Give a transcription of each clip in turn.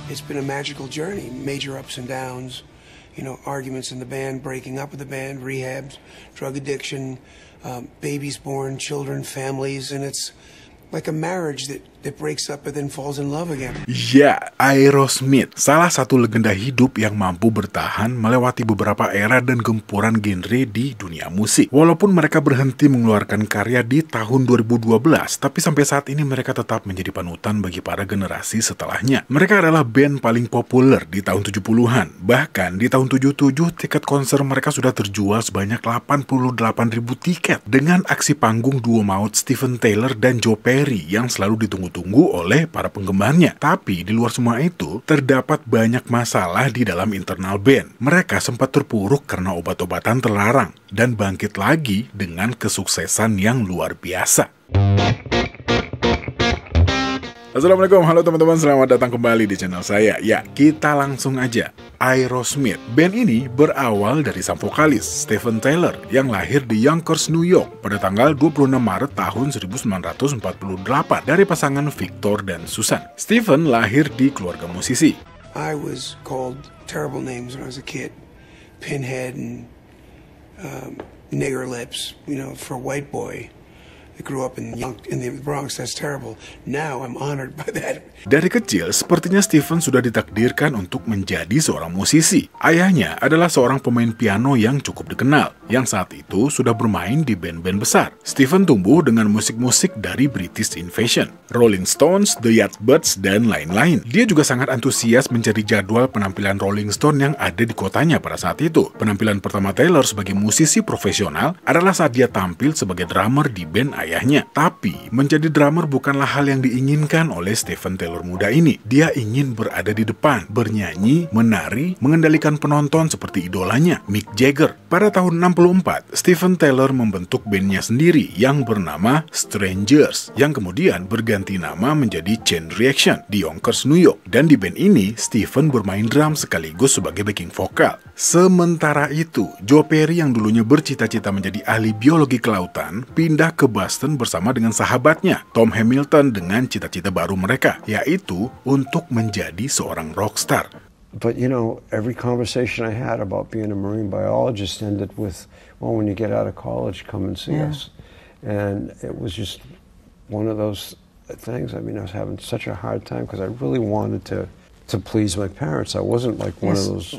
it's been a magical journey, major ups and downs, arguments in the band, breaking up with the band, rehabs, drug addiction, babies born, children, families, and it's like a marriage that breaks up and then falls in love again. Ya, Aerosmith, salah satu legenda hidup yang mampu bertahan melewati beberapa era dan gempuran genre di dunia musik. Walaupun mereka berhenti mengeluarkan karya di tahun 2012, tapi sampai saat ini mereka tetap menjadi panutan bagi para generasi setelahnya. Mereka adalah band paling populer di tahun 70-an. Bahkan di tahun 77, tiket konser mereka sudah terjual sebanyak 88.000 tiket dengan aksi panggung duo maut Steven Tyler dan Joe Perry yang selalu ditunggu-tunggu oleh para penggemarnya. Tapi di luar semua itu, terdapat banyak masalah di dalam internal band. Mereka sempat terpuruk karena obat-obatan terlarang dan bangkit lagi dengan kesuksesan yang luar biasa. Assalamualaikum, halo teman-teman, selamat datang kembali di channel saya. Ya, kita langsung aja. Aerosmith. Band ini berawal dari sang vokalis, Steven Tyler, yang lahir di Yonkers, New York pada tanggal 26 Maret tahun 1948 dari pasangan Victor dan Susan. Steven lahir di keluarga musisi. I was called terrible names when I was a kid. Pinhead and nigger lips, for a white boy. I grew up in the Bronx, that's terrible. Now I'm honored by that. Dari kecil, sepertinya Steven sudah ditakdirkan untuk menjadi seorang musisi. Ayahnya adalah seorang pemain piano yang cukup dikenal, yang saat itu sudah bermain di band-band besar. Steven tumbuh dengan musik-musik dari British Invasion, Rolling Stones, The Yardbirds, dan lain-lain. Dia juga sangat antusias mencari jadwal penampilan Rolling Stone yang ada di kotanya pada saat itu. Penampilan pertama Taylor sebagai musisi profesional adalah saat dia tampil sebagai drummer di band ayahnya. Tapi, menjadi drummer bukanlah hal yang diinginkan oleh Steven Tyler muda ini. Dia ingin berada di depan, bernyanyi, menari, mengendalikan penonton seperti idolanya, Mick Jagger. Pada tahun 64, Steven Tyler membentuk bandnya sendiri yang bernama Strangers, yang kemudian berganti nama menjadi Chain Reaction di Yonkers, New York. Dan di band ini, Steven bermain drum sekaligus sebagai backing vokal. Sementara itu, Joe Perry yang dulunya bercita-cita menjadi ahli biologi kelautan, pindah ke Boston bersama dengan sahabatnya, Tom Hamilton, dengan cita-cita baru mereka, yaitu untuk menjadi seorang rockstar. But every conversation I had about being a marine biologist ended with, well, when you get out of college, come and see us. And it was just one of those things. I mean, I was having such a hard time because I really wanted to please my parents. I wasn't like one of those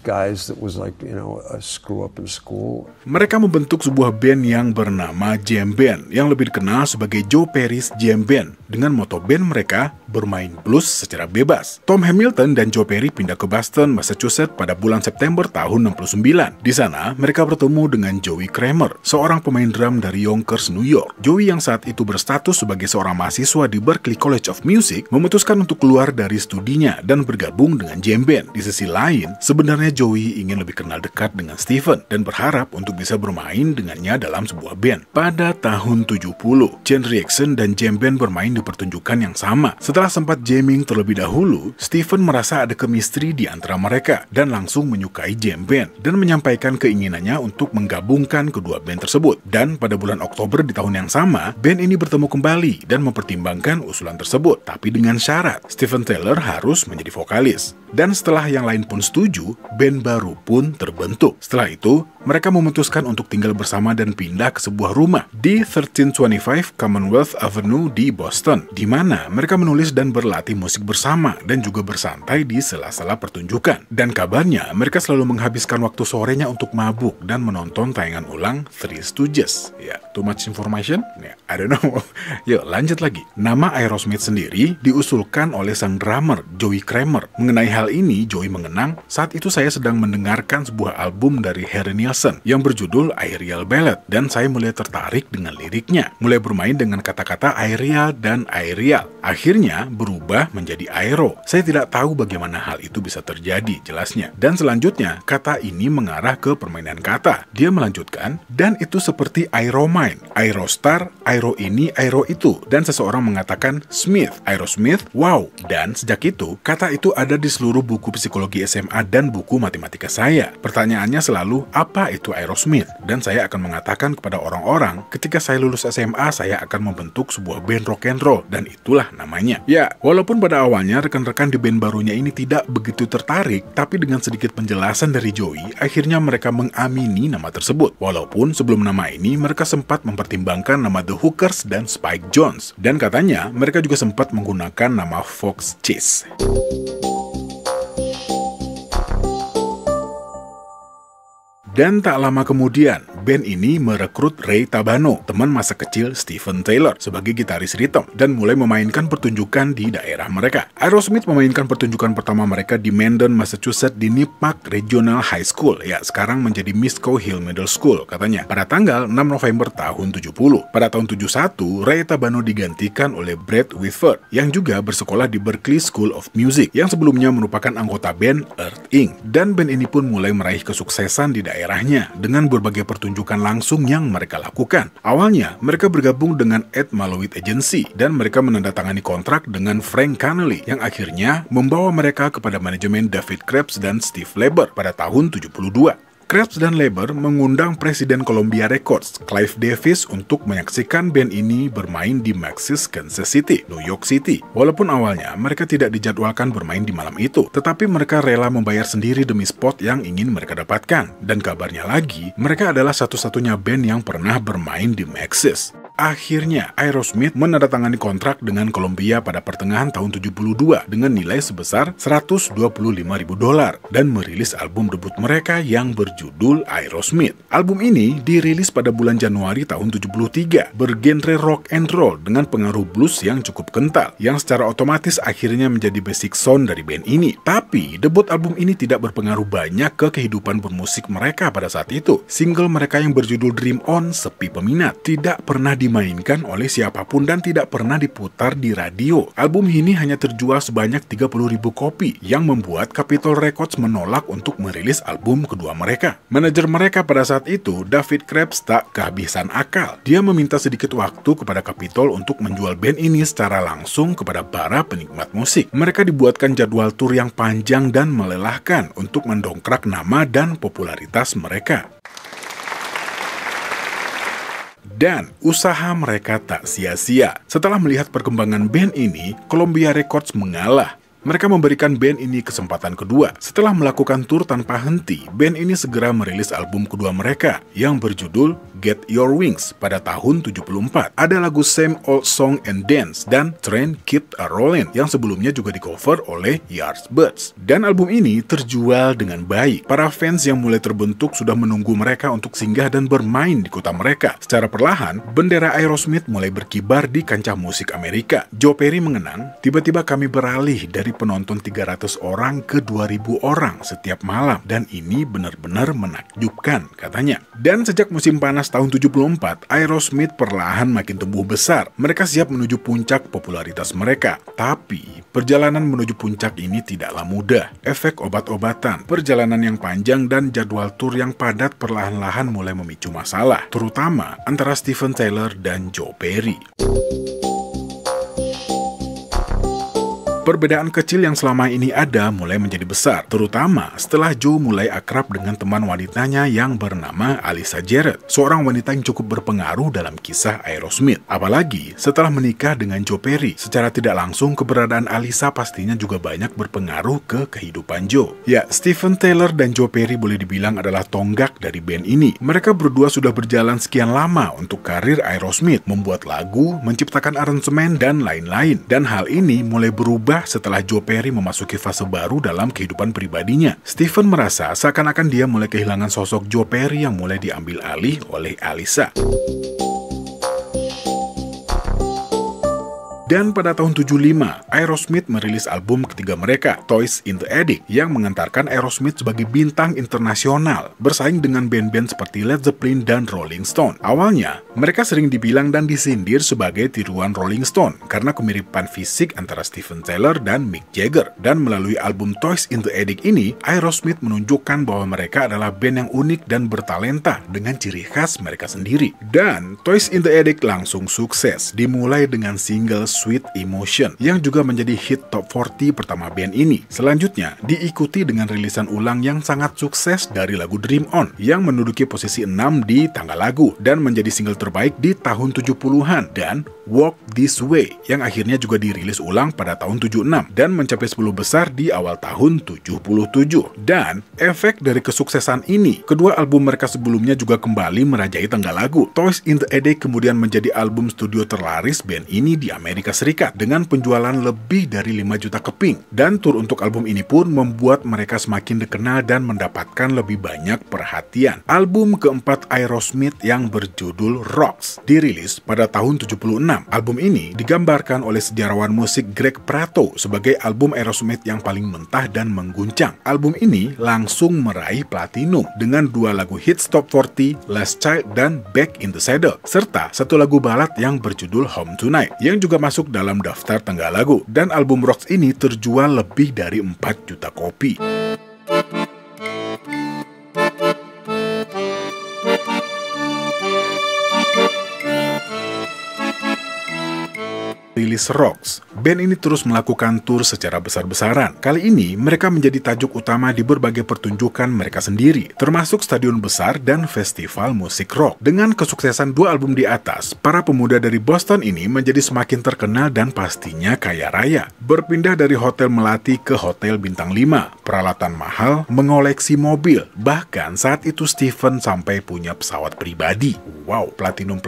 guys that was like, a screw up in school. Mereka membentuk sebuah band yang bernama Jam Band, yang lebih dikenal sebagai Joe Perry's Jam Band. Dengan moto band mereka, bermain blues secara bebas. Tom Hamilton dan Joe Perry pindah ke Boston, Massachusetts pada bulan September tahun 69. Di sana, mereka bertemu dengan Joey Kramer, seorang pemain drum dari Yonkers, New York. Joey yang saat itu berstatus sebagai seorang mahasiswa di Berklee College of Music, memutuskan untuk keluar dari studinya dan bergabung dengan Jam Band. Di sisi lain, sebenarnya Joey ingin lebih kenal dekat dengan Steven dan berharap untuk bisa bermain dengannya dalam sebuah band. Pada tahun 70, Chain Reaction dan Jam Band bermain di pertunjukan yang sama. Setelah sempat jamming terlebih dahulu, Steven merasa ada chemistry di antara mereka dan langsung menyukai Jam Band dan menyampaikan keinginannya untuk menggabungkan kedua band tersebut. Dan pada bulan Oktober di tahun yang sama, band ini bertemu kembali dan mempertimbangkan usulan tersebut, tapi dengan syarat Steven Tyler harus menjadi vokalis. Dan setelah yang lain pun setuju, band baru pun terbentuk. Setelah itu, mereka memutuskan untuk tinggal bersama dan pindah ke sebuah rumah di 1325 Commonwealth Avenue di Boston, di mana mereka menulis dan berlatih musik bersama dan juga bersantai di sela-sela pertunjukan. Dan kabarnya, mereka selalu menghabiskan waktu sorenya untuk mabuk dan menonton tayangan ulang Three Stooges. Ya, too much information? Ya, I don't know. Yuk, lanjut lagi. Nama Aerosmith sendiri diusulkan oleh sang drummer, Joey Kramer. Mengenai hal ini, Joey mengenang, saat itu saya sedang mendengarkan sebuah album dari Harry Nilsson yang berjudul Aerial Ballad, dan saya mulai tertarik dengan liriknya. Mulai bermain dengan kata-kata aerial dan aerial. Akhirnya berubah menjadi aero. Saya tidak tahu bagaimana hal itu bisa terjadi, jelasnya. Dan selanjutnya, kata ini mengarah ke permainan kata. Dia melanjutkan, dan itu seperti Aeromine, Aerostar, Aero ini, Aero itu. Dan seseorang mengatakan Smith, Aerosmith, wow. Dan sejak itu, dulu, kata itu ada di seluruh buku psikologi SMA dan buku matematika saya. Pertanyaannya selalu, apa itu Aerosmith? Dan saya akan mengatakan kepada orang-orang, ketika saya lulus SMA, saya akan membentuk sebuah band rock and roll, dan itulah namanya. Ya, walaupun pada awalnya rekan-rekan di band barunya ini tidak begitu tertarik, tapi dengan sedikit penjelasan dari Joey, akhirnya mereka mengamini nama tersebut. Walaupun sebelum nama ini, mereka sempat mempertimbangkan nama The Hookers dan Spike Jonze. Dan katanya, mereka juga sempat menggunakan nama Fox Chase. Dan tak lama kemudian, band ini merekrut Ray Tabano, teman masa kecil Steven Tyler, sebagai gitaris rhythm, dan mulai memainkan pertunjukan di daerah mereka. Aerosmith memainkan pertunjukan pertama mereka di Mendon, Massachusetts di Nipmuc Regional High School, ya sekarang menjadi Misco Hill Middle School, katanya, pada tanggal 6 November tahun 70. Pada tahun 71, Ray Tabano digantikan oleh Brad Whitford, yang juga bersekolah di Berklee School of Music, yang sebelumnya merupakan anggota band Earth Inc. Dan band ini pun mulai meraih kesuksesan di daerahnya dengan berbagai pertunjukan langsung yang mereka lakukan. Awalnya, mereka bergabung dengan Ed Malowit Agency dan mereka menandatangani kontrak dengan Frank Connelly yang akhirnya membawa mereka kepada manajemen David Krebs dan Steve Leiber pada tahun 72. Krebs dan Leiber mengundang Presiden Columbia Records, Clive Davis, untuk menyaksikan band ini bermain di Maxis, Kansas City, New York City. Walaupun awalnya mereka tidak dijadwalkan bermain di malam itu, tetapi mereka rela membayar sendiri demi spot yang ingin mereka dapatkan. Dan kabarnya lagi, mereka adalah satu-satunya band yang pernah bermain di Maxis. Akhirnya, Aerosmith menandatangani kontrak dengan Columbia pada pertengahan tahun 72 dengan nilai sebesar $125.000 dan merilis album debut mereka yang berjudul Aerosmith. Album ini dirilis pada bulan Januari tahun 73, bergenre rock and roll dengan pengaruh blues yang cukup kental, yang secara otomatis akhirnya menjadi basic sound dari band ini. Tapi, debut album ini tidak berpengaruh banyak ke kehidupan bermusik mereka pada saat itu. Single mereka yang berjudul Dream On sepi peminat, tidak pernah dimainkan oleh siapapun dan tidak pernah diputar di radio. Album ini hanya terjual sebanyak 30.000 kopi yang membuat Capitol Records menolak untuk merilis album kedua mereka. Manajer mereka pada saat itu, David Krebs, tak kehabisan akal. Dia meminta sedikit waktu kepada Capitol untuk menjual band ini secara langsung kepada para penikmat musik. Mereka dibuatkan jadwal tur yang panjang dan melelahkan untuk mendongkrak nama dan popularitas mereka. Dan usaha mereka tak sia-sia. Setelah melihat perkembangan band ini, Columbia Records mengalah. Mereka memberikan band ini kesempatan kedua. Setelah melakukan tur tanpa henti, band ini segera merilis album kedua mereka yang berjudul Get Your Wings pada tahun 74. Ada lagu Same Old Song and Dance dan Train Keep a Rollin' yang sebelumnya juga di-cover oleh Yardbirds. Dan album ini terjual dengan baik. Para fans yang mulai terbentuk sudah menunggu mereka untuk singgah dan bermain di kota mereka. Secara perlahan, bendera Aerosmith mulai berkibar di kancah musik Amerika. Joe Perry mengenang, tiba-tiba kami beralih dari penonton 300 orang ke 2.000 orang setiap malam, dan ini benar-benar menakjubkan, katanya. Dan sejak musim panas tahun 74, Aerosmith perlahan makin tumbuh besar. Mereka siap menuju puncak popularitas mereka. Tapi, perjalanan menuju puncak ini tidaklah mudah. Efek obat-obatan, perjalanan yang panjang, dan jadwal tur yang padat perlahan-lahan mulai memicu masalah, terutama antara Steven Tyler dan Joe Perry. Perbedaan kecil yang selama ini ada mulai menjadi besar, terutama setelah Joe mulai akrab dengan teman wanitanya yang bernama Alisa Jarrett, seorang wanita yang cukup berpengaruh dalam kisah Aerosmith. Apalagi setelah menikah dengan Joe Perry, secara tidak langsung keberadaan Alisa pastinya juga banyak berpengaruh ke kehidupan Joe. Ya, Steven Tyler dan Joe Perry boleh dibilang adalah tonggak dari band ini. Mereka berdua sudah berjalan sekian lama untuk karir Aerosmith, membuat lagu, menciptakan aransemen, dan lain-lain. Dan hal ini mulai berubah setelah Joe Perry memasuki fase baru dalam kehidupan pribadinya. Steven merasa seakan-akan dia mulai kehilangan sosok Joe Perry yang mulai diambil alih oleh Alisa. Dan pada tahun 75, Aerosmith merilis album ketiga mereka, Toys in the Attic, yang mengantarkan Aerosmith sebagai bintang internasional, bersaing dengan band-band seperti Led Zeppelin dan Rolling Stone. Awalnya, mereka sering dibilang dan disindir sebagai tiruan Rolling Stone karena kemiripan fisik antara Steven Tyler dan Mick Jagger. Dan melalui album Toys in the Attic ini, Aerosmith menunjukkan bahwa mereka adalah band yang unik dan bertalenta dengan ciri khas mereka sendiri. Dan Toys in the Attic langsung sukses, dimulai dengan single Sweet Emotion yang juga menjadi hit top 40 pertama band ini. Selanjutnya diikuti dengan rilisan ulang yang sangat sukses dari lagu Dream On yang menduduki posisi 6 di tangga lagu dan menjadi single terbaik di tahun 70-an, dan Walk This Way yang akhirnya juga dirilis ulang pada tahun 76 dan mencapai 10 besar di awal tahun 77. Dan efek dari kesuksesan ini, kedua album mereka sebelumnya juga kembali merajai tangga lagu. Toys in the Attic kemudian menjadi album studio terlaris band ini di Amerika Serikat dengan penjualan lebih dari 5 juta keping. Dan tur untuk album ini pun membuat mereka semakin dikenal dan mendapatkan lebih banyak perhatian. Album keempat Aerosmith yang berjudul Rocks dirilis pada tahun 76. Album ini digambarkan oleh sejarawan musik Greg Prato sebagai album Aerosmith yang paling mentah dan mengguncang. Album ini langsung meraih platinum dengan 2 lagu hits top 40, Last Child dan Back in the Saddle, serta 1 lagu balad yang berjudul Home Tonight yang juga masuk dalam daftar tangga lagu. Dan album Rocks ini terjual lebih dari 4 juta kopi. Rilis Rocks, band ini terus melakukan tur secara besar-besaran. Kali ini mereka menjadi tajuk utama di berbagai pertunjukan mereka sendiri, termasuk stadion besar dan festival musik rock. Dengan kesuksesan 2 album di atas, para pemuda dari Boston ini menjadi semakin terkenal dan pastinya kaya raya. Berpindah dari hotel melati ke hotel bintang 5, peralatan mahal, mengoleksi mobil, bahkan saat itu Stephen sampai punya pesawat pribadi. Wow, platinum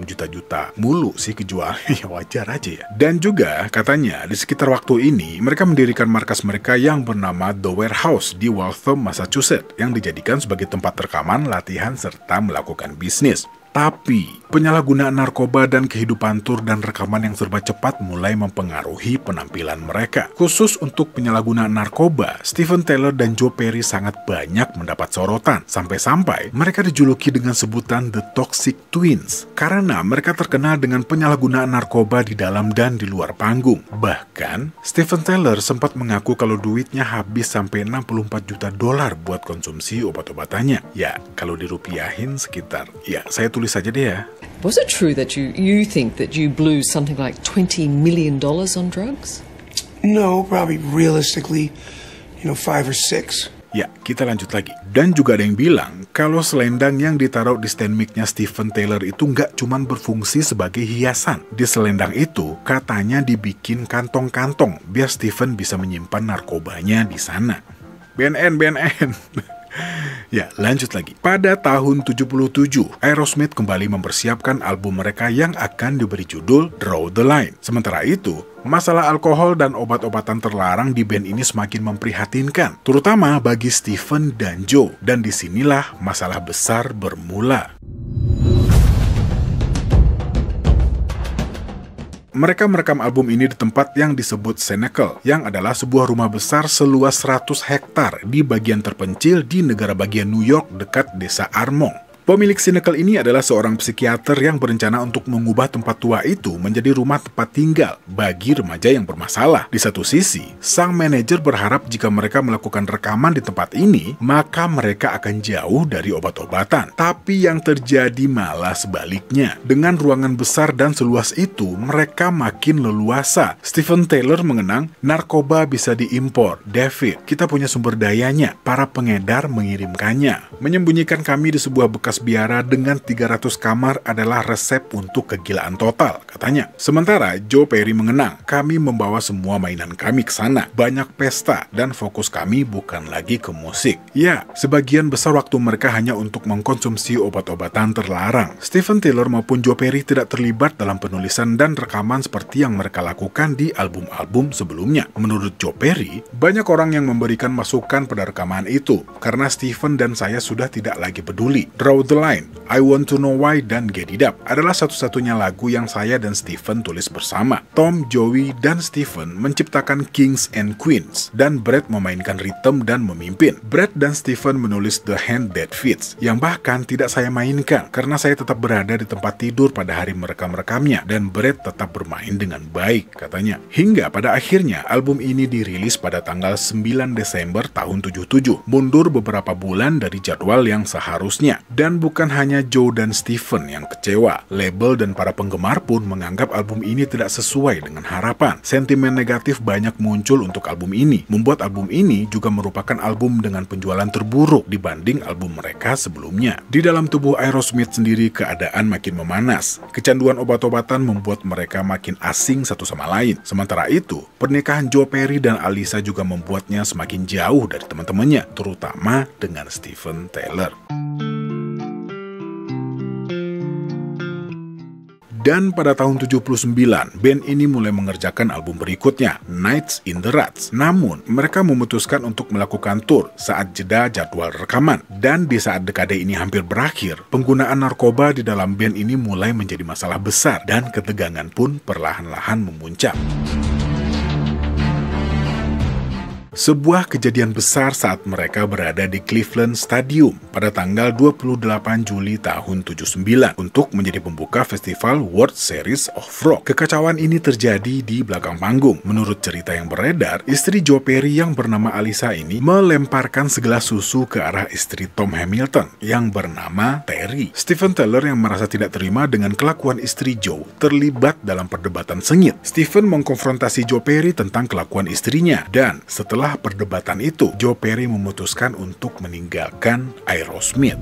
juta-juta mulu sih kejualannya, ya wajar aja ya. Dan juga katanya di sekitar waktu ini mereka mendirikan markas mereka yang bernama The Warehouse di Waltham, Massachusetts yang dijadikan sebagai tempat rekaman, latihan, serta melakukan bisnis. Tapi, penyalahgunaan narkoba dan kehidupan tur dan rekaman yang serba cepat mulai mempengaruhi penampilan mereka. Khusus untuk penyalahgunaan narkoba, Steven Tyler dan Joe Perry sangat banyak mendapat sorotan. Sampai-sampai mereka dijuluki dengan sebutan The Toxic Twins, karena mereka terkenal dengan penyalahgunaan narkoba di dalam dan di luar panggung. Bahkan, Steven Tyler sempat mengaku kalau duitnya habis sampai $64 juta buat konsumsi obat-obatannya. Ya, kalau dirupiahin sekitar, ya saya tulis saja deh ya. Was it true that you think that you blew something like $20 million on drugs? No, probably realistically, 5 or 6. Ya, kita lanjut lagi. Dan juga ada yang bilang kalau selendang yang ditaruh di stand mic-nya Steven Tyler itu nggak cuman berfungsi sebagai hiasan. Di selendang itu katanya dibikin kantong-kantong biar Steven bisa menyimpan narkobanya di sana. BNN. Ya, lanjut lagi. Pada tahun 77, Aerosmith kembali mempersiapkan album mereka yang akan diberi judul Draw the Line. Sementara itu, masalah alkohol dan obat-obatan terlarang di band ini semakin memprihatinkan, terutama bagi Steven dan Joe. Dan disinilah masalah besar bermula. Mereka merekam album ini di tempat yang disebut Cenacle, yang adalah sebuah rumah besar seluas 100 hektar di bagian terpencil di negara bagian New York dekat desa Armonk. Pemilik Cenacle ini adalah seorang psikiater yang berencana untuk mengubah tempat tua itu menjadi rumah tempat tinggal bagi remaja yang bermasalah. Di satu sisi, sang manajer berharap jika mereka melakukan rekaman di tempat ini, maka mereka akan jauh dari obat-obatan. Tapi yang terjadi malah sebaliknya. Dengan ruangan besar dan seluas itu, mereka makin leluasa. Steven Tyler mengenang, narkoba bisa diimpor. David, kita punya sumber dayanya. Para pengedar mengirimkannya. Menyembunyikan kami di sebuah bekas biara dengan 300 kamar adalah resep untuk kegilaan total, katanya. Sementara Joe Perry mengenang, kami membawa semua mainan kami ke sana. Banyak pesta dan fokus kami bukan lagi ke musik. Ya, sebagian besar waktu mereka hanya untuk mengkonsumsi obat-obatan terlarang. Steven Tyler maupun Joe Perry tidak terlibat dalam penulisan dan rekaman seperti yang mereka lakukan di album-album sebelumnya. Menurut Joe Perry, banyak orang yang memberikan masukan pada rekaman itu karena Steven dan saya sudah tidak lagi peduli. Draw the Line, I Want to Know Why, dan Get It Up adalah satu-satunya lagu yang saya dan Steven tulis bersama. Tom, Joey, dan Steven menciptakan Kings and Queens, dan Brett memainkan ritme dan memimpin. Brett dan Steven menulis The Hand That Fits, yang bahkan tidak saya mainkan karena saya tetap berada di tempat tidur pada hari merekam-rekamnya, dan Brett tetap bermain dengan baik, katanya. Hingga pada akhirnya album ini dirilis pada tanggal 9 Desember tahun 77, mundur beberapa bulan dari jadwal yang seharusnya. Dan Dan bukan hanya Joe dan Stephen yang kecewa, label dan para penggemar pun menganggap album ini tidak sesuai dengan harapan. Sentimen negatif banyak muncul untuk album ini, membuat album ini juga merupakan album dengan penjualan terburuk dibanding album mereka sebelumnya. Di dalam tubuh Aerosmith sendiri keadaan makin memanas. Kecanduan obat-obatan membuat mereka makin asing satu sama lain. Sementara itu, pernikahan Joe Perry dan Alisa juga membuatnya semakin jauh dari teman-temannya, terutama dengan Steven Tyler. Dan pada tahun 79, band ini mulai mengerjakan album berikutnya, Nights in the Ruts. Namun, mereka memutuskan untuk melakukan tour saat jeda jadwal rekaman. Dan di saat dekade ini hampir berakhir, penggunaan narkoba di dalam band ini mulai menjadi masalah besar dan ketegangan pun perlahan-lahan memuncak. Sebuah kejadian besar saat mereka berada di Cleveland Stadium pada tanggal 28 Juli tahun 79 untuk menjadi pembuka festival World Series of Rock. Kekacauan ini terjadi di belakang panggung. Menurut cerita yang beredar, istri Joe Perry yang bernama Alisa ini melemparkan segelas susu ke arah istri Tom Hamilton yang bernama Terry. Steven Tyler yang merasa tidak terima dengan kelakuan istri Joe terlibat dalam perdebatan sengit. Steven mengkonfrontasi Joe Perry tentang kelakuan istrinya dan setelah perdebatan itu, Joe Perry memutuskan untuk meninggalkan Aerosmith.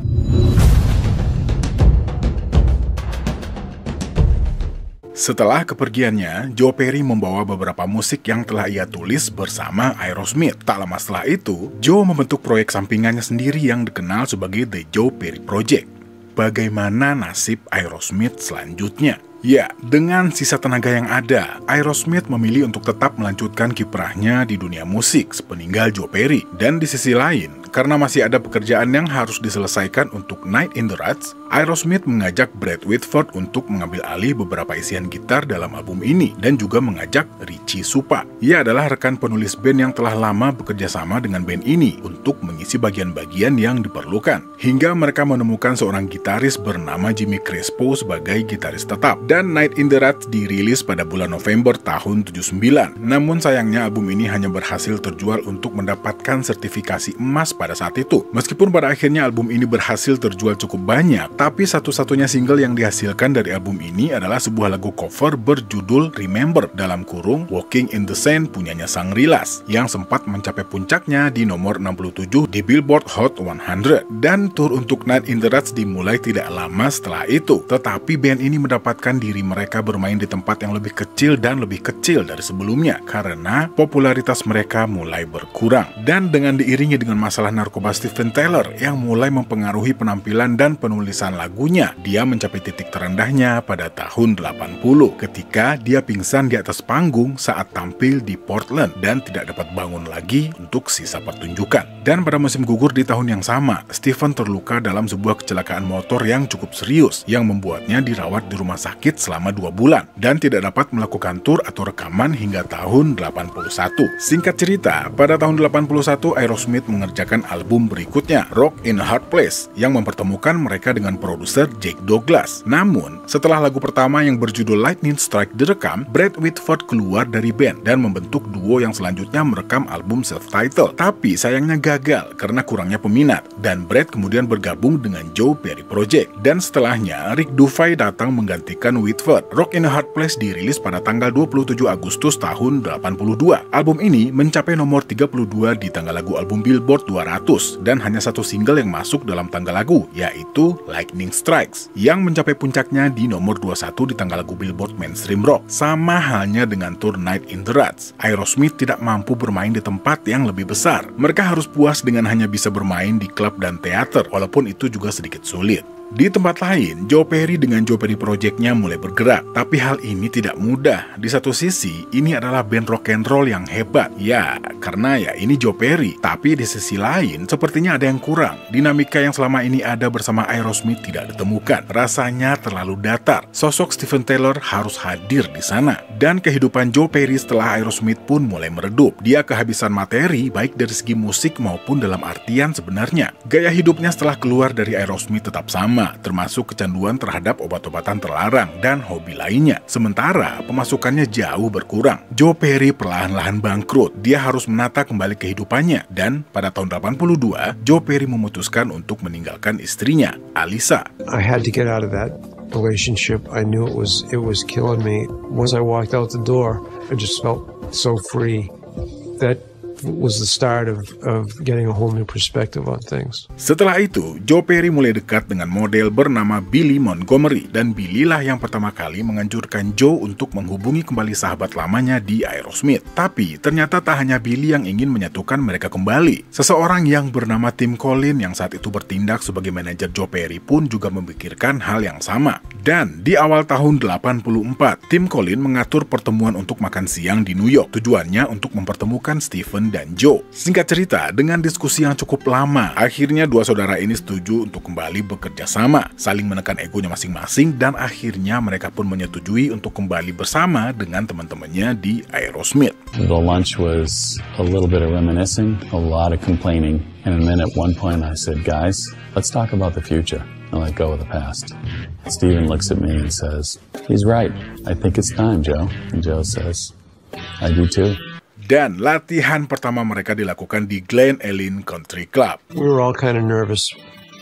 Setelah kepergiannya, Joe Perry membawa beberapa musik yang telah ia tulis bersama Aerosmith. Tak lama setelah itu, Joe membentuk proyek sampingannya sendiri yang dikenal sebagai The Joe Perry Project. Bagaimana nasib Aerosmith selanjutnya? Ya, dengan sisa tenaga yang ada, Aerosmith memilih untuk tetap melanjutkan kiprahnya di dunia musik sepeninggal Joe Perry. Dan di sisi lain, karena masih ada pekerjaan yang harus diselesaikan untuk Night in the Ruts, Aerosmith mengajak Brad Whitford untuk mengambil alih beberapa isian gitar dalam album ini dan juga mengajak Richie Supa. Ia adalah rekan penulis band yang telah lama bekerja sama dengan band ini untuk mengisi bagian-bagian yang diperlukan. Hingga mereka menemukan seorang gitaris bernama Jimmy Crespo sebagai gitaris tetap. Dan Night in the Ruts dirilis pada bulan November tahun 79. Namun sayangnya album ini hanya berhasil terjual untuk mendapatkan sertifikasi emas pada saat itu. Meskipun pada akhirnya album ini berhasil terjual cukup banyak, tapi satu-satunya single yang dihasilkan dari album ini adalah sebuah lagu cover berjudul Remember dalam kurung Walking in the Sand punyanya Shangri-Las yang sempat mencapai puncaknya di nomor 67 di Billboard Hot 100. Dan tur untuk Night in the Ruts dimulai tidak lama setelah itu. Tetapi band ini mendapatkan diri mereka bermain di tempat yang lebih kecil dan lebih kecil dari sebelumnya karena popularitas mereka mulai berkurang. Dan dengan diiringi dengan masalah narkoba Steven Tyler yang mulai mempengaruhi penampilan dan penulisan lagunya, dia mencapai titik terendahnya pada tahun 80 ketika dia pingsan di atas panggung saat tampil di Portland dan tidak dapat bangun lagi untuk sisa pertunjukan. Dan pada musim gugur di tahun yang sama, Steven terluka dalam sebuah kecelakaan motor yang cukup serius yang membuatnya dirawat di rumah sakit selama 2 bulan dan tidak dapat melakukan tur atau rekaman hingga tahun 81. Singkat cerita, pada tahun 81 Aerosmith mengerjakan album berikutnya, Rock in a Hard Place, yang mempertemukan mereka dengan produser Jake Douglas. Namun, setelah lagu pertama yang berjudul Lightning Strike direkam, Brad Whitford keluar dari band dan membentuk duo yang selanjutnya merekam album self-titled. Tapi sayangnya gagal karena kurangnya peminat dan Brad kemudian bergabung dengan Joe Perry Project. Dan setelahnya, Rick Dufay datang menggantikan Whitford. Rock in a Hard Place dirilis pada tanggal 27 Agustus tahun 82. Album ini mencapai nomor 32 di tanggal lagu album Billboard 200 dan hanya satu single yang masuk dalam tanggal lagu, yaitu Lightning Strikes, yang mencapai puncaknya di nomor 21 di tanggal lagu Billboard Mainstream Rock. Sama halnya dengan tour Night in the Ruts, Aerosmith tidak mampu bermain di tempat yang lebih besar. Mereka harus puas dengan hanya bisa bermain di klub dan teater, walaupun itu juga sedikit sulit. Di tempat lain, Joe Perry dengan Joe Perry Project-nya mulai bergerak, tapi hal ini tidak mudah. Di satu sisi, ini adalah band rock and roll yang hebat, ya, karena ya ini Joe Perry. Tapi di sisi lain, sepertinya ada yang kurang. Dinamika yang selama ini ada bersama Aerosmith tidak ditemukan. Rasanya terlalu datar. Sosok Steven Tyler harus hadir di sana. Dan kehidupan Joe Perry setelah Aerosmith pun mulai meredup. Dia kehabisan materi, baik dari segi musik maupun dalam artian sebenarnya. Gaya hidupnya setelah keluar dari Aerosmith tetap sama. sama, termasuk kecanduan terhadap obat-obatan terlarang dan hobi lainnya. Sementara pemasukannya jauh berkurang. Joe Perry perlahan-lahan bangkrut. Dia harus menata kembali kehidupannya, dan pada tahun 82, Joe Perry memutuskan untuk meninggalkan istrinya, Alisa. I had to get out of that relationship. I knew it was killing me. Once I walked out the door, I just felt so free. That was the start of getting a whole new perspective on things. Setelah itu, Joe Perry mulai dekat dengan model bernama Billy Montgomery, dan Billy lah yang pertama kali menganjurkan Joe untuk menghubungi kembali sahabat lamanya di Aerosmith. Tapi ternyata tak hanya Billy yang ingin menyatukan mereka kembali. Seseorang yang bernama Tim Collin yang saat itu bertindak sebagai manajer Joe Perry pun juga memikirkan hal yang sama. Dan di awal tahun 84, Tim Collin mengatur pertemuan untuk makan siang di New York. Tujuannya untuk mempertemukan Stephen dan Joe. Singkat cerita, dengan diskusi yang cukup lama, akhirnya dua saudara ini setuju untuk kembali bekerja sama, saling menekan egonya masing-masing, dan akhirnya mereka pun menyetujui untuk kembali bersama dengan teman-temannya di Aerosmith. The lunch was a little bit of reminiscing, a lot of complaining, and then at one point I said, "Guys, let's talk about the future and let go of the past." Steven looks at me and says, "He's right. I think it's time, Joe." And Joe says, "I do too." Dan latihan pertama mereka dilakukan di Glen Ellyn Country Club. We were all kind of nervous.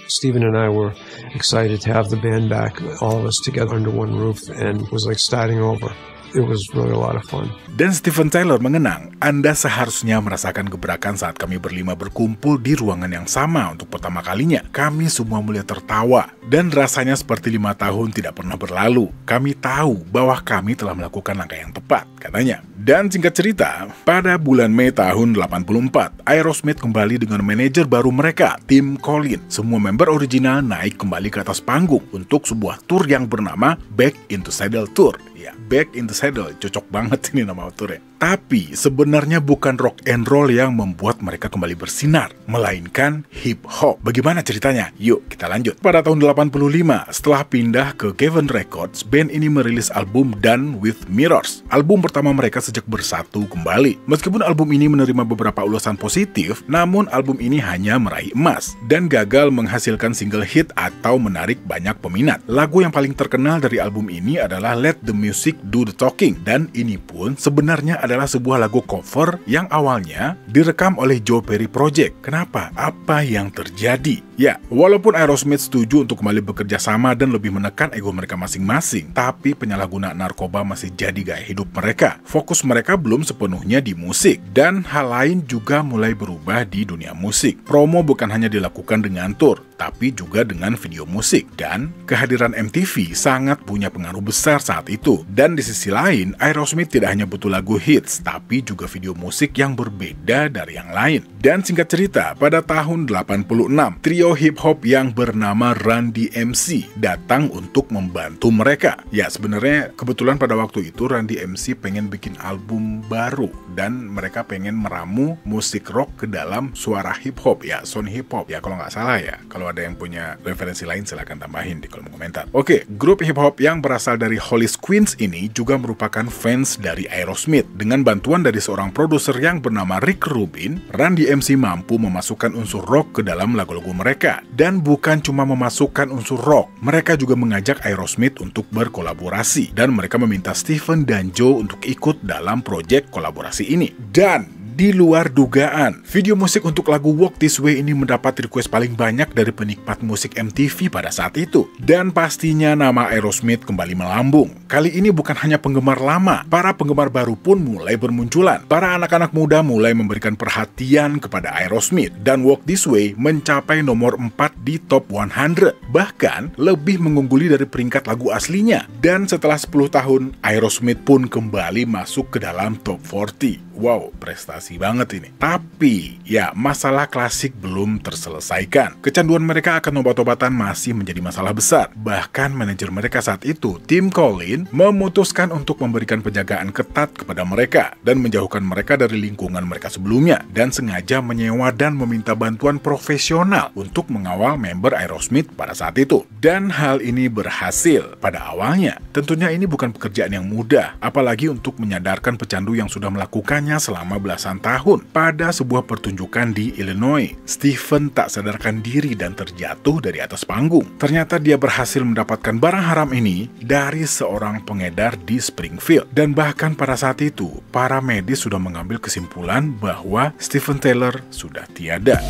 Stephen and I were excited to have the band back, all of us together under one roof, and it was like starting over. It was really a lot of fun. Dan Steven Tyler mengenang, Anda seharusnya merasakan gebrakan saat kami berlima berkumpul di ruangan yang sama untuk pertama kalinya. Kami semua mulai tertawa, dan rasanya seperti 5 tahun tidak pernah berlalu. Kami tahu bahwa kami telah melakukan langkah yang tepat, katanya. Dan singkat cerita, pada bulan Mei tahun 84, Aerosmith kembali dengan manajer baru mereka, Tim Collin. Semua member original naik kembali ke atas panggung untuk sebuah tour yang bernama Back Into Saddle Tour. Ya, Back Into Saddle, cocok banget ini nama turnya. Tapi sebenarnya bukan rock and roll yang membuat mereka kembali bersinar, melainkan hip hop. Bagaimana ceritanya? Yuk kita lanjut. Pada tahun 85, setelah pindah ke Geffen Records, band ini merilis album Done With Mirrors. Album pertama mereka sejak bersatu kembali. Meskipun album ini menerima beberapa ulasan positif, namun album ini hanya meraih emas dan gagal menghasilkan single hit atau menarik banyak peminat. Lagu yang paling terkenal dari album ini adalah Let the Music Do the Talking, dan ini pun sebenarnya adalah sebuah lagu cover yang awalnya direkam oleh Joe Perry Project. Kenapa? Apa yang terjadi? Ya, walaupun Aerosmith setuju untuk kembali bekerja sama dan lebih menekan ego mereka masing-masing, tapi penyalahgunaan narkoba masih jadi gaya hidup mereka. Fokus mereka belum sepenuhnya di musik, dan hal lain juga mulai berubah di dunia musik. Promo bukan hanya dilakukan dengan tour, tapi juga dengan video musik, dan kehadiran MTV sangat punya pengaruh besar saat itu. Dan di sisi lain, Aerosmith tidak hanya butuh lagu hits, tapi juga video musik yang berbeda dari yang lain. Dan singkat cerita, pada tahun 86, trio hip hop yang bernama Run DMC datang untuk membantu mereka. Ya, sebenarnya kebetulan pada waktu itu Run DMC pengen bikin album baru, dan mereka pengen meramu musik rock ke dalam suara hip hop, ya, sound hip hop, ya kalau nggak salah ya. Kalau ada yang punya referensi lain silahkan tambahin di kolom komentar. Oke, grup hip hop yang berasal dari Hollis, Queens ini juga merupakan fans dari Aerosmith. Dengan bantuan dari seorang produser yang bernama Rick Rubin, Run DMC mampu memasukkan unsur rock ke dalam lagu-lagu mereka. Dan bukan cuma memasukkan unsur rock, mereka juga mengajak Aerosmith untuk berkolaborasi, dan mereka meminta Stephen dan Joe untuk ikut dalam proyek kolaborasi ini. Dan di luar dugaan, video musik untuk lagu Walk This Way ini mendapat request paling banyak dari penikmat musik MTV pada saat itu. Dan pastinya nama Aerosmith kembali melambung. Kali ini bukan hanya penggemar lama, para penggemar baru pun mulai bermunculan. Para anak-anak muda mulai memberikan perhatian kepada Aerosmith, dan Walk This Way mencapai nomor 4 di Top 100. Bahkan lebih mengungguli dari peringkat lagu aslinya. Dan setelah 10 tahun, Aerosmith pun kembali masuk ke dalam Top 40. Wow, prestasi banget ini. Tapi, ya, masalah klasik belum terselesaikan. Kecanduan mereka akan obat-obatan masih menjadi masalah besar. Bahkan manajer mereka saat itu, Tim Collin, memutuskan untuk memberikan penjagaan ketat kepada mereka dan menjauhkan mereka dari lingkungan mereka sebelumnya, dan sengaja menyewa dan meminta bantuan profesional untuk mengawal member Aerosmith pada saat itu. Dan hal ini berhasil pada awalnya. Tentunya ini bukan pekerjaan yang mudah, apalagi untuk menyadarkan pecandu yang sudah melakukan hanya selama belasan tahun. Pada sebuah pertunjukan di Illinois, Stephen tak sadarkan diri dan terjatuh dari atas panggung. Ternyata dia berhasil mendapatkan barang haram ini dari seorang pengedar di Springfield. Dan bahkan pada saat itu, para medis sudah mengambil kesimpulan bahwa Stephen Taylor sudah tiada.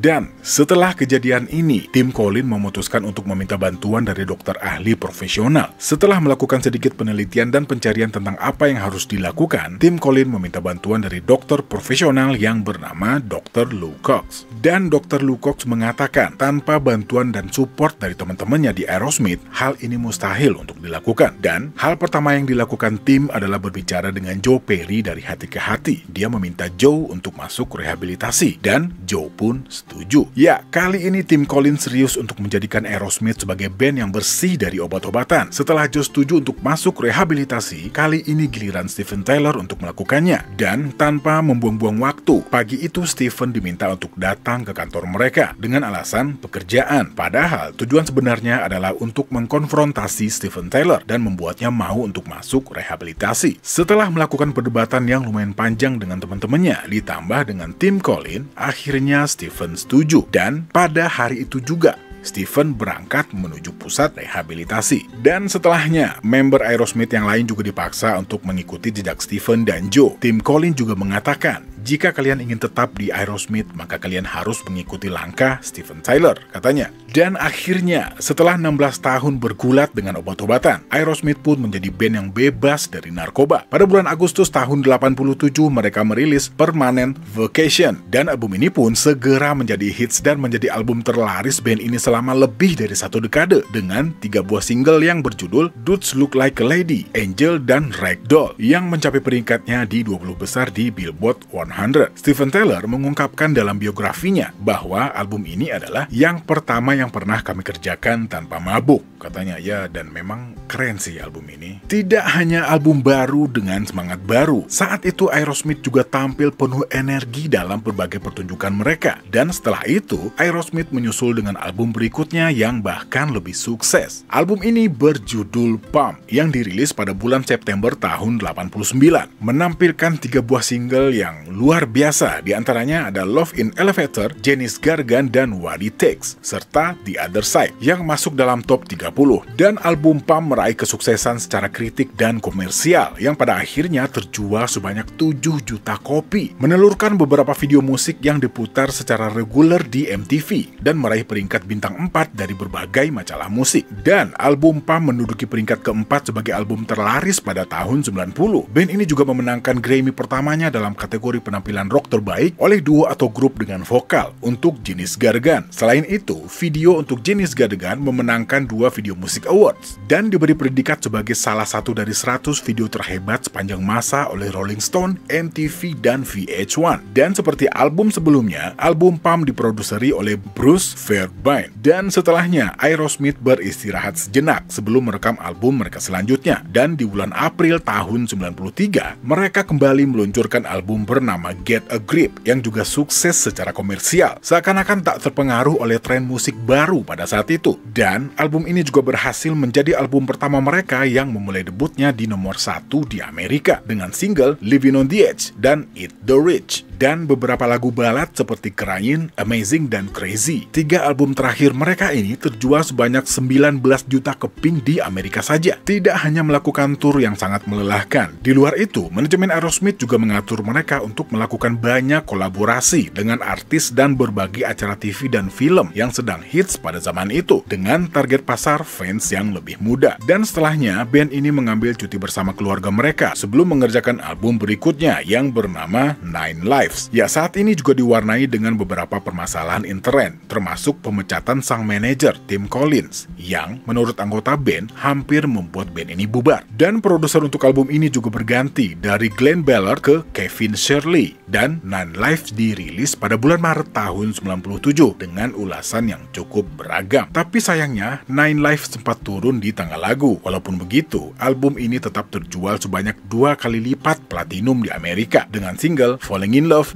Dan setelah kejadian ini, tim Colin memutuskan untuk meminta bantuan dari dokter ahli profesional. Setelah melakukan sedikit penelitian dan pencarian tentang apa yang harus dilakukan, tim Colin meminta bantuan dari dokter profesional yang bernama Dr. Lou Cox. Dan Dr. Lou Cox mengatakan, tanpa bantuan dan support dari teman-temannya di Aerosmith, hal ini mustahil untuk dilakukan. Dan hal pertama yang dilakukan tim adalah berbicara dengan Joe Perry dari hati ke hati. Dia meminta Joe untuk masuk rehabilitasi, dan Joe pun setuju. Ya, kali ini tim Colin serius untuk menjadikan Aerosmith sebagai band yang bersih dari obat-obatan. Setelah Joe setuju untuk masuk rehabilitasi, kali ini giliran Stephen Taylor untuk melakukannya. Dan tanpa membuang-buang waktu, pagi itu Stephen diminta untuk datang ke kantor mereka dengan alasan pekerjaan. Padahal tujuan sebenarnya adalah untuk mengkonfrontasi Stephen Taylor dan membuatnya mau untuk masuk rehabilitasi. Setelah melakukan perdebatan yang lumayan panjang dengan teman-temannya, ditambah dengan tim Colin, akhirnya Stephen setuju. Dan pada hari itu juga, Stephen berangkat menuju pusat rehabilitasi. Dan setelahnya, member Aerosmith yang lain juga dipaksa untuk mengikuti jejak Stephen dan Joe. Tim Colin juga mengatakan, jika kalian ingin tetap di Aerosmith, maka kalian harus mengikuti langkah Stephen Taylor, katanya. Dan akhirnya, setelah 16 tahun bergulat dengan obat-obatan, Aerosmith pun menjadi band yang bebas dari narkoba. Pada bulan Agustus tahun 87, mereka merilis Permanent Vacation. Dan album ini pun segera menjadi hits dan menjadi album terlaris band ini selama lebih dari 1 dekade, dengan 3 buah single yang berjudul Dudes Look Like a Lady, Angel, dan Ragdoll, yang mencapai peringkatnya di 20 besar di Billboard 100. Stephen Taylor mengungkapkan dalam biografinya bahwa album ini adalah yang pertama yang pernah kami kerjakan tanpa mabuk, katanya. Ya, dan memang keren sih album ini. Tidak hanya album baru dengan semangat baru, saat itu Aerosmith juga tampil penuh energi dalam berbagai pertunjukan mereka. Dan setelah itu, Aerosmith menyusul dengan album berikutnya yang bahkan lebih sukses. Album ini berjudul Pump, yang dirilis pada bulan September tahun 89, menampilkan 3 buah single yang luar biasa. Di antaranya ada Love in Elevator, Janice Gargan, dan What It Takes, serta The Other Side yang masuk dalam top 30. Dan album Pump meraih kesuksesan secara kritik dan komersial, yang pada akhirnya terjual sebanyak 7 juta kopi, menelurkan beberapa video musik yang diputar secara reguler di MTV, dan meraih peringkat bintang 4 dari berbagai majalah musik. Dan album Pump menduduki peringkat keempat sebagai album terlaris pada tahun 90. Band ini juga memenangkan Grammy pertamanya dalam kategori penampilan rock terbaik oleh duo atau grup dengan vokal untuk Janice Gargan. Selain itu, video untuk Janice Gargan memenangkan 2 Video Music Awards dan diberi predikat sebagai salah satu dari 100 video terhebat sepanjang masa oleh Rolling Stone, MTV, dan VH1. Dan seperti album sebelumnya, album Pump diproduseri oleh Bruce Fairbairn. Dan setelahnya, Aerosmith beristirahat sejenak sebelum merekam album mereka selanjutnya. Dan di bulan April tahun 93, mereka kembali meluncurkan album bernama Get a Grip yang juga sukses secara komersial, seakan-akan tak terpengaruh oleh tren musik baru pada saat itu. Dan album ini juga berhasil menjadi album pertama mereka yang memulai debutnya di nomor 1 di Amerika dengan single Living on the Edge dan Eat the Rich, dan beberapa lagu balad seperti Crying, Amazing, dan Crazy. 3 album terakhir mereka ini terjual sebanyak 19 juta keping di Amerika saja. Tidak hanya melakukan tur yang sangat melelahkan, di luar itu, manajemen Aerosmith juga mengatur mereka untuk melakukan banyak kolaborasi dengan artis dan berbagai acara TV dan film yang sedang hits pada zaman itu, dengan target pasar fans yang lebih muda. Dan setelahnya, band ini mengambil cuti bersama keluarga mereka sebelum mengerjakan album berikutnya yang bernama Nine Lives. Ya, saat ini juga diwarnai dengan beberapa permasalahan intern, termasuk pemecatan sang manajer Tim Collins, yang menurut anggota band hampir membuat band ini bubar. Dan produser untuk album ini juga berganti dari Glenn Ballard ke Kevin Shirley, dan Nine Lives dirilis pada bulan Maret tahun 97 dengan ulasan yang cukup beragam. Tapi sayangnya, Nine Lives sempat turun di tangga lagu. Walaupun begitu, album ini tetap terjual sebanyak 2 kali lipat platinum di Amerika dengan single Falling in Love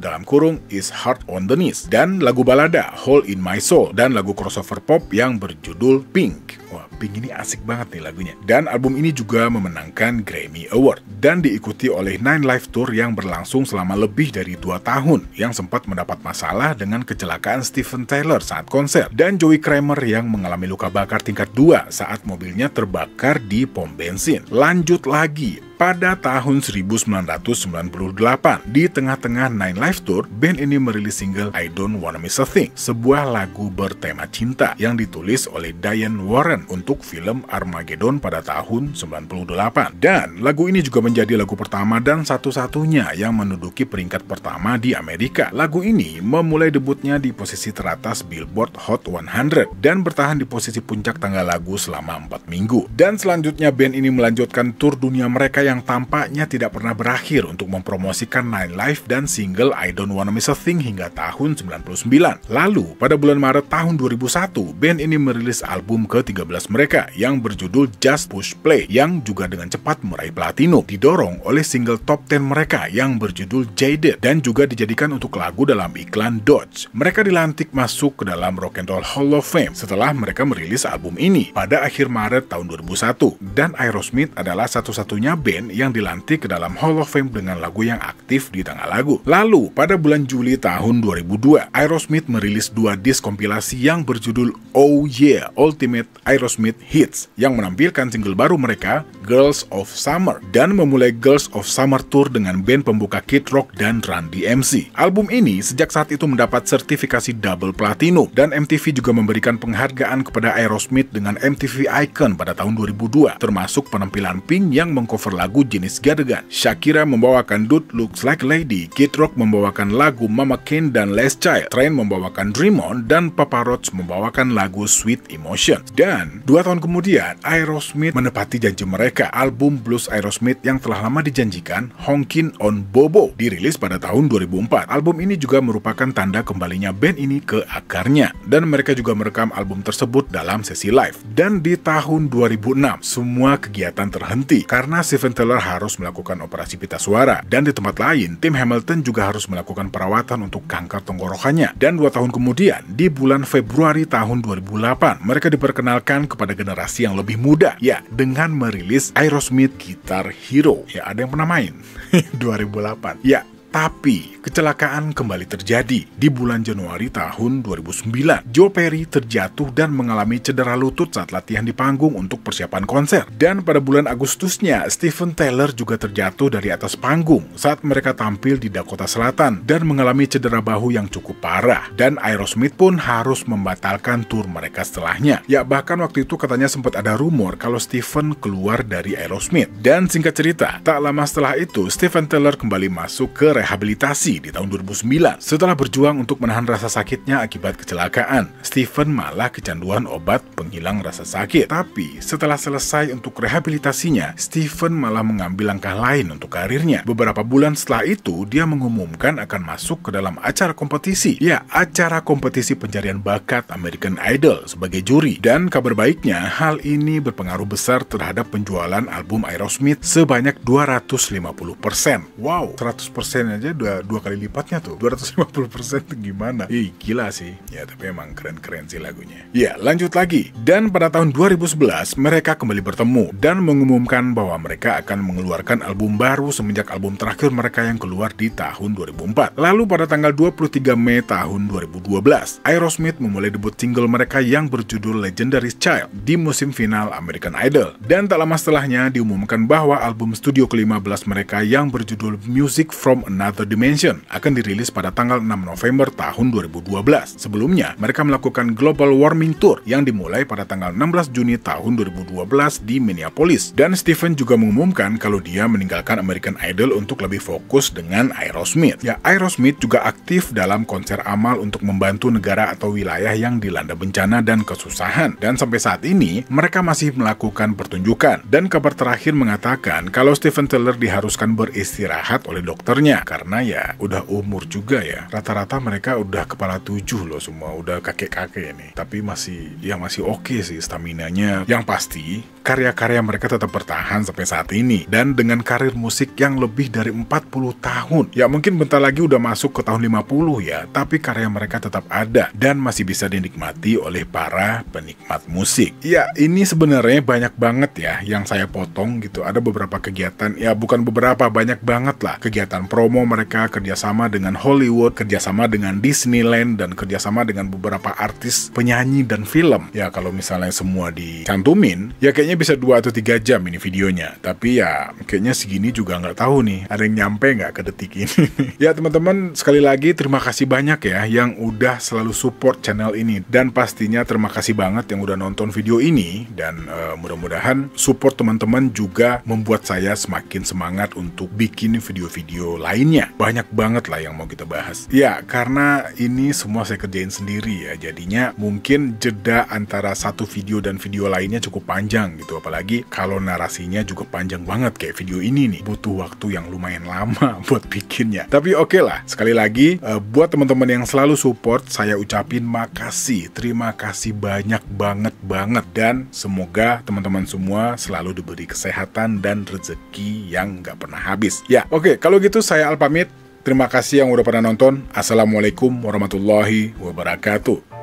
(is Hard on the Knees) dan lagu balada Hole in My Soul, dan lagu crossover pop yang berjudul Pink. Wah, Pink ini asik banget nih lagunya. Dan album ini juga memenangkan Grammy Award dan diikuti oleh Nine Live Tour yang berlangsung selama lebih dari 2 tahun, yang sempat mendapat masalah dengan kecelakaan Steven Tyler saat konser dan Joey Kramer yang mengalami luka bakar tingkat 2 saat mobilnya terbakar di pom bensin. Lanjut lagi, pada tahun 1998, di tengah-tengah Nine Live Tour, band ini merilis single I Don't Wanna Miss a Thing, sebuah lagu bertema cinta yang ditulis oleh Diane Warren untuk film Armageddon pada tahun 98. Dan lagu ini juga menjadi lagu pertama dan satu-satunya yang menduduki peringkat pertama di Amerika. Lagu ini memulai debutnya di posisi teratas Billboard Hot 100 dan bertahan di posisi puncak tangga lagu selama 4 minggu. Dan selanjutnya band ini melanjutkan tur dunia mereka yang tampaknya tidak pernah berakhir untuk mempromosikan Nine Live dan single I Don't Wanna Miss a Thing hingga tahun 99. Lalu, pada bulan Maret tahun 2001, band ini merilis album ke-13 mereka yang berjudul Just Push Play, yang juga dengan cepat meraih platinum, didorong oleh single top 10 mereka yang berjudul Jaded dan juga dijadikan untuk lagu dalam iklan Dodge. Mereka dilantik masuk ke dalam Rock and Roll Hall of Fame setelah mereka merilis album ini pada akhir Maret tahun 2001, dan Aerosmith adalah satu-satunya band yang dilantik ke dalam Hall of Fame dengan lagu yang aktif di tengah lagu. Lalu, pada bulan Juli tahun 2002, Aerosmith merilis 2 disk kompilasi yang berjudul Oh Yeah, Ultimate Aerosmith Hits, yang menampilkan single baru mereka, Girls of Summer, dan memulai Girls of Summer Tour dengan band pembuka Kid Rock dan Run DMC. Album ini sejak saat itu mendapat sertifikasi double platinum, dan MTV juga memberikan penghargaan kepada Aerosmith dengan MTV Icon pada tahun 2002, termasuk penampilan Pink yang mengcover lagu jenis Gadegan. Shakira membawakan Dude Looks Like a Lady, Kid Rock membawakan lagu Mama Ken dan Last Child, Train membawakan Dream On, dan Papa Roach membawakan lagu Sweet Emotion. Dan 2 tahun kemudian, Aerosmith menepati janji mereka. Album blues Aerosmith yang telah lama dijanjikan, Honkin' on Bobo, dirilis pada tahun 2004. Album ini juga merupakan tanda kembalinya band ini ke akarnya, dan mereka juga merekam album tersebut dalam sesi live. Dan di tahun 2006, semua kegiatan terhenti karena Steven Tyler harus melakukan operasi pita suara, dan di tempat lain, Tim Hamilton juga harus melakukan perawatan untuk kanker tenggorokannya. Dan 2 tahun kemudian, di bulan Februari tahun 2008, mereka diperkenalkan kepada generasi yang lebih muda, ya, dengan merilis Aerosmith Guitar Hero. Ya, ada yang pernah main? 2008. Ya, tapi kecelakaan kembali terjadi di bulan Januari tahun 2009. Joe Perry terjatuh dan mengalami cedera lutut saat latihan di panggung untuk persiapan konser. Dan pada bulan Agustusnya, Steven Tyler juga terjatuh dari atas panggung saat mereka tampil di Dakota Selatan dan mengalami cedera bahu yang cukup parah. Dan Aerosmith pun harus membatalkan tur mereka setelahnya. Ya, bahkan waktu itu katanya sempat ada rumor kalau Steven keluar dari Aerosmith. Dan singkat cerita, tak lama setelah itu, Steven Tyler kembali masuk ke rehabilitasi di tahun 2009. Setelah berjuang untuk menahan rasa sakitnya akibat kecelakaan, Steven malah kecanduan obat penghilang rasa sakit. Tapi setelah selesai untuk rehabilitasinya, Steven malah mengambil langkah lain untuk karirnya. Beberapa bulan setelah itu, dia mengumumkan akan masuk ke dalam acara kompetisi. Ya, acara kompetisi pencarian bakat American Idol sebagai juri. Dan kabar baiknya, hal ini berpengaruh besar terhadap penjualan album Aerosmith sebanyak 250%. Wow, 100% aja dua kali lipatnya tuh. 250% tuh gimana? Gila sih. Ya, tapi emang keren-keren sih lagunya. Ya, lanjut lagi. Dan pada tahun 2011, mereka kembali bertemu dan mengumumkan bahwa mereka akan mengeluarkan album baru semenjak album terakhir mereka yang keluar di tahun 2004. Lalu pada tanggal 23 Mei tahun 2012, Aerosmith memulai debut single mereka yang berjudul Legendary Child di musim final American Idol. Dan tak lama setelahnya diumumkan bahwa album studio ke-15 mereka yang berjudul Music from Another Dimension akan dirilis pada tanggal 6 November tahun 2012. Sebelumnya, mereka melakukan Global Warming Tour yang dimulai pada tanggal 16 Juni tahun 2012 di Minneapolis. Dan Steven juga mengumumkan kalau dia meninggalkan American Idol untuk lebih fokus dengan Aerosmith. Ya, Aerosmith juga aktif dalam konser amal untuk membantu negara atau wilayah yang dilanda bencana dan kesusahan. Dan sampai saat ini, mereka masih melakukan pertunjukan. Dan kabar terakhir mengatakan kalau Steven Tyler diharuskan beristirahat oleh dokternya karena ya udah umur juga ya. Rata-rata mereka udah kepala 7 loh semua, udah kakek-kakek nih. Tapi masih oke sih staminanya. Yang pasti karya-karya mereka tetap bertahan sampai saat ini. Dan dengan karir musik yang lebih dari 40 tahun. Ya mungkin bentar lagi udah masuk ke tahun 50 ya, tapi karya mereka tetap ada dan masih bisa dinikmati oleh para penikmat musik. Ya, ini sebenarnya banyak banget ya yang saya potong gitu. Ada beberapa kegiatan, ya bukan beberapa, banyak banget lah. Kegiatan promo mereka, kerjasama dengan Hollywood, kerjasama dengan Disneyland, dan kerjasama dengan beberapa artis, penyanyi, dan film. Ya kalau misalnya semua dicantumin, ya kayaknya bisa 2 atau 3 jam ini videonya. Tapi ya kayaknya segini juga nggak tahu nih, ada yang nyampe nggak ke detik ini. Ya teman-teman, sekali lagi terima kasih banyak ya yang udah selalu support channel ini. Dan pastinya terima kasih banget yang udah nonton video ini. Dan mudah-mudahan support teman-teman juga membuat saya semakin semangat untuk bikin video-video lainnya. Banyak banget lah yang mau kita bahas. Ya, karena ini semua saya kerjain sendiri ya. Jadinya mungkin jeda antara satu video dan video lainnya cukup panjang gitu. Apalagi kalau narasinya juga panjang banget kayak video ini nih. Butuh waktu yang lumayan lama buat bikinnya. Tapi oke lah, sekali lagi buat teman-teman yang selalu support, saya ucapin makasih. Terima kasih banyak banget. Dan semoga teman-teman semua selalu diberi kesehatan dan rezeki yang gak pernah habis. Ya, oke, kalau gitu saya Al pamit. Terima kasih yang udah pernah nonton. Assalamualaikum warahmatullahi wabarakatuh.